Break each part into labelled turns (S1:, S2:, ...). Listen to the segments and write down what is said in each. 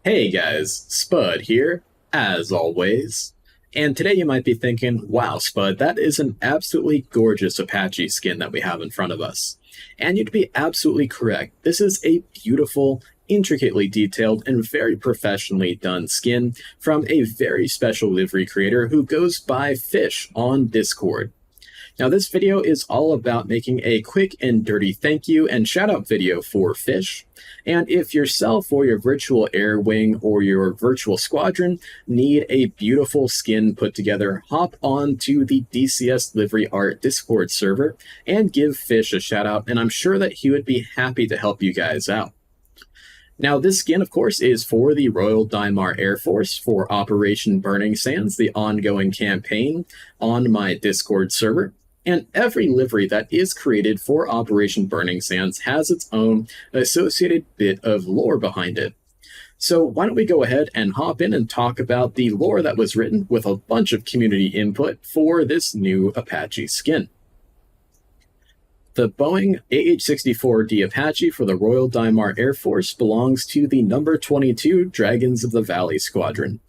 S1: Hey guys, Spud here, as always. And today you might be thinking, wow, Spud, that is an absolutely gorgeous Apache skin that we have in front of us. And you'd be absolutely correct. This is a beautiful, intricately detailed, and very professionally done skin from a very special livery creator who goes by Fish on Discord. Now, this video is all about making a quick and dirty thank you and shout out video for Fish. And if yourself or your virtual air wing or your virtual squadron need a beautiful skin put together, hop on to the DCS Livery Art Discord server and give Fish a shout out, and I'm sure that he would be happy to help you guys out. Now, this skin, of course, is for the Royal Daimar Air Force for Operation Burning Sands, the ongoing campaign on my Discord server. And every livery that is created for Operation Burning Sands has its own associated bit of lore behind it. So why don't we go ahead and hop in and talk about the lore that was written with a bunch of community input for this new Apache skin. The Boeing AH-64D Apache for the Royal Daimar Air Force belongs to the number 22 Dragons of the Valley Squadron.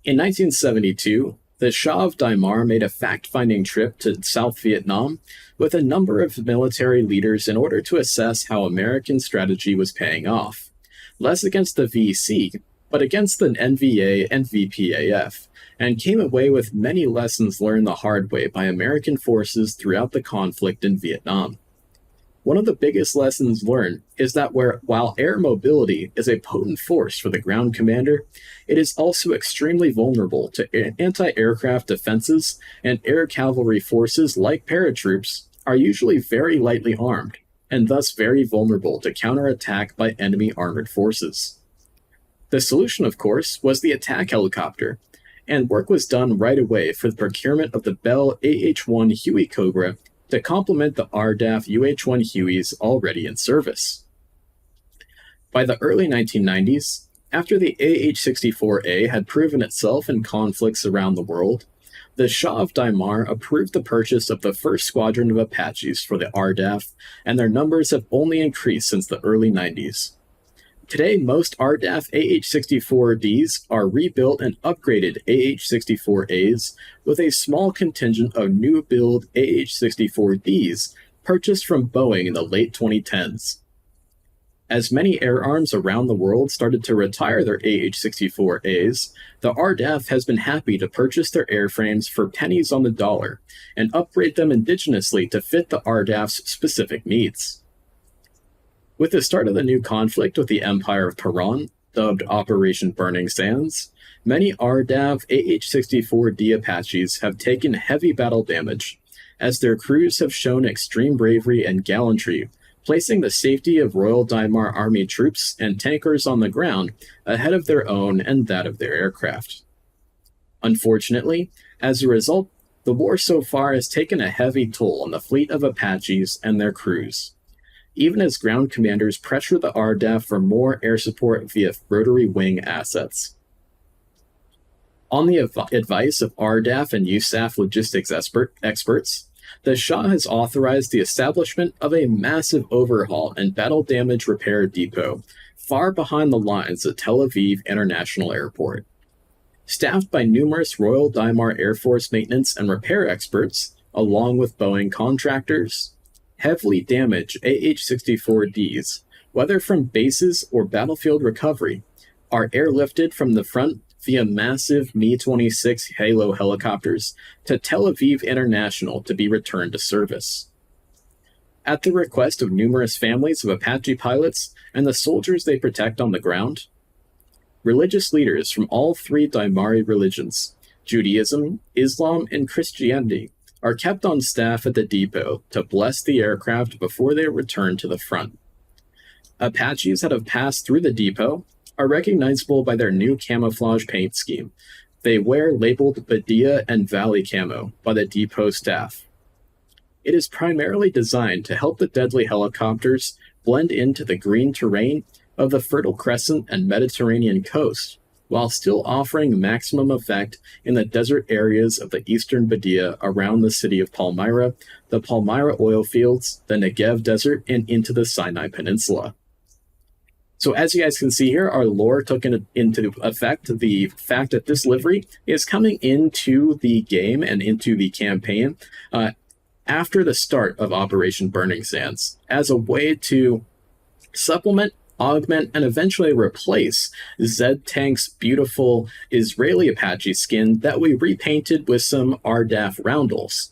S1: In 1972, the Shah of Daimar made a fact-finding trip to South Vietnam with a number of military leaders in order to assess how American strategy was paying off, less against the VC, but against the NVA and VPAF, and came away with many lessons learned the hard way by American forces throughout the conflict in Vietnam. One of the biggest lessons learned is that while air mobility is a potent force for the ground commander, it is also extremely vulnerable to anti-aircraft defenses, and air cavalry forces like paratroops are usually very lightly armed, and thus very vulnerable to counterattack by enemy armored forces. The solution, of course, was the attack helicopter, and work was done right away for the procurement of the Bell AH-1 Huey Cobra to complement the RDAF UH-1 Hueys already in service. By the early 1990s, after the AH-64A had proven itself in conflicts around the world, the Shah of Daimar approved the purchase of the first squadron of Apaches for the RDAF, and their numbers have only increased since the early 90s. Today, most RDAF AH-64Ds are rebuilt and upgraded AH-64As with a small contingent of new-build AH-64Ds purchased from Boeing in the late 2010s. As many air arms around the world started to retire their AH-64As, the RDAF has been happy to purchase their airframes for pennies on the dollar and upgrade them indigenously to fit the RDAF's specific needs. With the start of the new conflict with the Empire of Paran, dubbed Operation Burning Sands, many RDAV AH-64D Apaches have taken heavy battle damage, as their crews have shown extreme bravery and gallantry, placing the safety of Royal Daimar Army troops and tankers on the ground ahead of their own and that of their aircraft. Unfortunately, as a result, the war so far has taken a heavy toll on the fleet of Apaches and their crews, even as ground commanders pressure the RDAF for more air support via rotary wing assets. On the advice of RDAF and USAF logistics experts, the Shah has authorized the establishment of a massive overhaul and battle damage repair depot far behind the lines at Tel Aviv International Airport. Staffed by numerous Royal Daimar Air Force maintenance and repair experts, along with Boeing contractors, heavily damaged AH-64Ds, whether from bases or battlefield recovery, are airlifted from the front via massive Mi-26 Halo helicopters to Tel Aviv International to be returned to service. At the request of numerous families of Apache pilots and the soldiers they protect on the ground, religious leaders from all three Daimari religions, Judaism, Islam, and Christianity, are kept on staff at the depot to bless the aircraft before they return to the front. Apaches that have passed through the depot are recognizable by their new camouflage paint scheme. They wear labeled Badia and Valley camo by the depot staff. It is primarily designed to help the deadly helicopters blend into the green terrain of the Fertile Crescent and Mediterranean coast, while still offering maximum effect in the desert areas of the eastern Badia around the city of Palmyra, the Palmyra oil fields, the Negev desert, and into the Sinai Peninsula. So as you guys can see here, our lore took into effect the fact that this livery is coming into the game and into the campaign after the start of Operation Burning Sands as a way to supplement, augment, and eventually replace Z-Tank's beautiful Israeli Apache skin that we repainted with some RDAF roundels.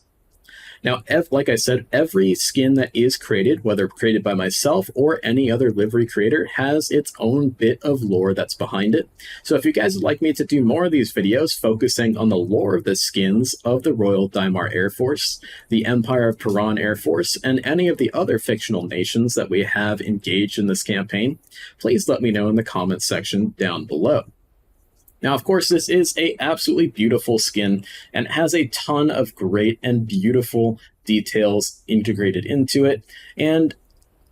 S1: Now, like I said, every skin that is created, whether created by myself or any other livery creator, has its own bit of lore that's behind it. So if you guys would like me to do more of these videos focusing on the lore of the skins of the Royal Daimar Air Force, the Empire of Paran Air Force, and any of the other fictional nations that we have engaged in this campaign, please let me know in the comments section down below. Now, of course, this is a absolutely beautiful skin and has a ton of great and beautiful details integrated into it. And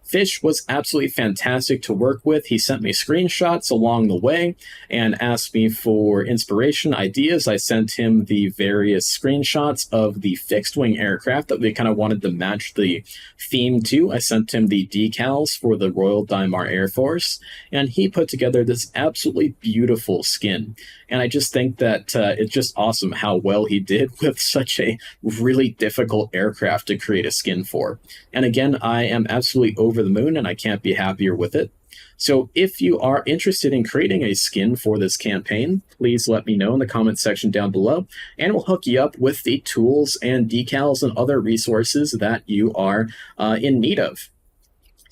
S1: Fish was absolutely fantastic to work with. He sent me screenshots along the way and asked me for inspiration, ideas. I sent him the various screenshots of the fixed wing aircraft that we kind of wanted to match the theme to. I sent him the decals for the Royal Daimar Air Force, and he put together this absolutely beautiful skin. And I just think that it's just awesome how well he did with such a really difficult aircraft to create a skin for. And again, I am absolutely over the moon and I can't be happier with it. So if you are interested in creating a skin for this campaign, please let me know in the comments section down below, and we'll hook you up with the tools and decals and other resources that you are in need of.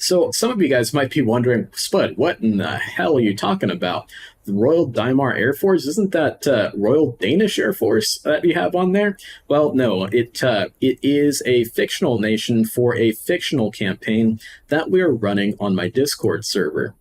S1: So some of you guys might be wondering, Spud, what in the hell are you talking about? The Royal Daimar Air Force? Isn't that Royal Danish Air Force that you have on there? Well, no, it is a fictional nation for a fictional campaign that we're running on my Discord server.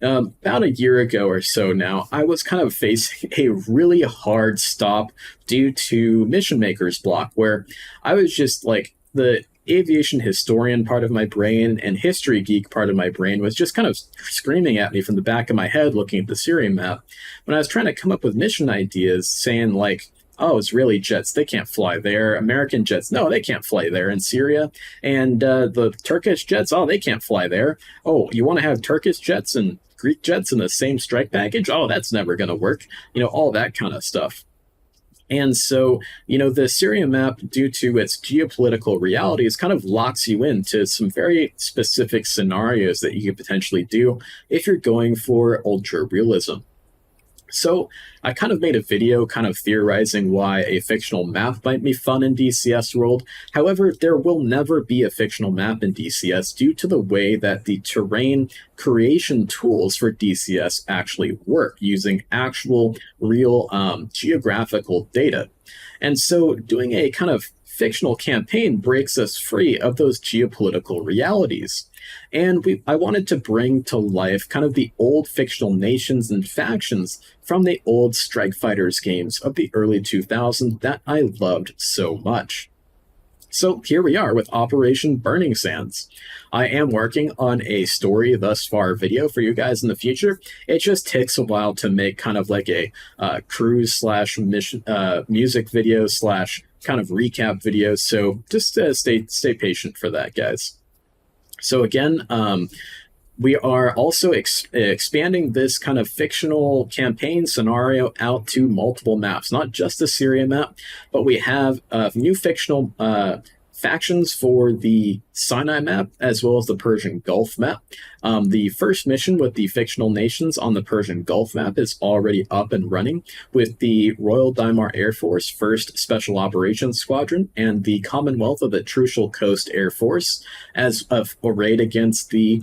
S1: About a year ago or so now, I was kind of facing a really hard stop due to Mission Maker's block, where I was just like, the aviation historian part of my brain and history geek part of my brain was just kind of screaming at me from the back of my head looking at the Syria map when I was trying to come up with mission ideas, saying like, oh, Israeli jets, they can't fly there. American jets, no, they can't fly there in Syria. And the Turkish jets, oh, they can't fly there. Oh, you want to have Turkish jets and Greek jets in the same strike package? Oh, that's never going to work. You know, all that kind of stuff. And so, you know, the Syria map, due to its geopolitical realities, kind of locks you into some very specific scenarios that you could potentially do if you're going for ultra realism. So I kind of made a video kind of theorizing why a fictional map might be fun in DCS world. However, there will never be a fictional map in DCS due to the way that the terrain creation tools for DCS actually work using actual real geographical data. And so doing a kind of fictional campaign breaks us free of those geopolitical realities. And I wanted to bring to life kind of the old fictional nations and factions from the old Strike Fighters games of the early 2000s that I loved so much. So here we are with Operation Burning Sands. I am working on a story thus far video for you guys in the future. It just takes a while to make kind of like a cruise slash mission music video slash kind of recap video. So just stay patient for that, guys. So again, we are also expanding this kind of fictional campaign scenario out to multiple maps, not just the Syria map, but we have new fictional factions for the Sinai map, as well as the Persian Gulf map. The first mission with the fictional nations on the Persian Gulf map is already up and running with the Royal Daimar Air Force 1st Special Operations Squadron and the Commonwealth of the Trucial Coast Air Force as a raid against the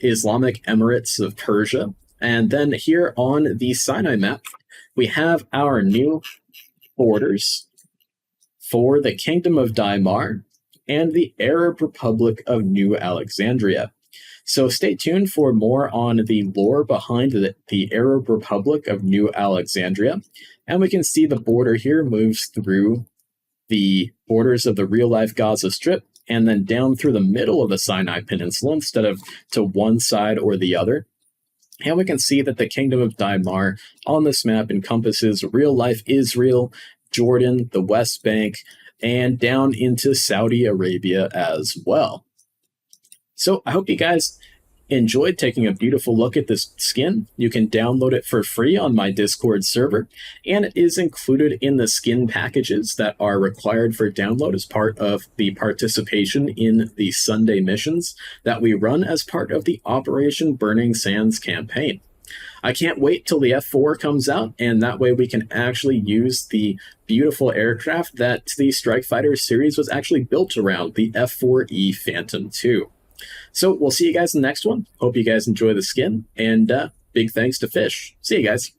S1: Islamic Emirates of Persia. And then here on the Sinai map, we have our new borders for the Kingdom of Daimar and the Arab Republic of New Alexandria. So stay tuned for more on the lore behind the Arab Republic of New Alexandria. And we can see the border here moves through the borders of the real-life Gaza Strip and then down through the middle of the Sinai Peninsula instead of to one side or the other. And we can see that the Kingdom of Daimar on this map encompasses real-life Israel, Jordan, the West Bank, and down into Saudi Arabia as well. So I hope you guys enjoyed taking a beautiful look at this skin, you can download it for free on my Discord server, and it is included in the skin packages that are required for download as part of the participation in the Sunday missions that we run as part of the Operation Burning Sands campaign. I can't wait till the F4 comes out, and that way we can actually use the beautiful aircraft that the Strike Fighter series was actually built around, the F4E Phantom II. So we'll see you guys in the next one. Hope you guys enjoy the skin, and big thanks to Fish. See you guys.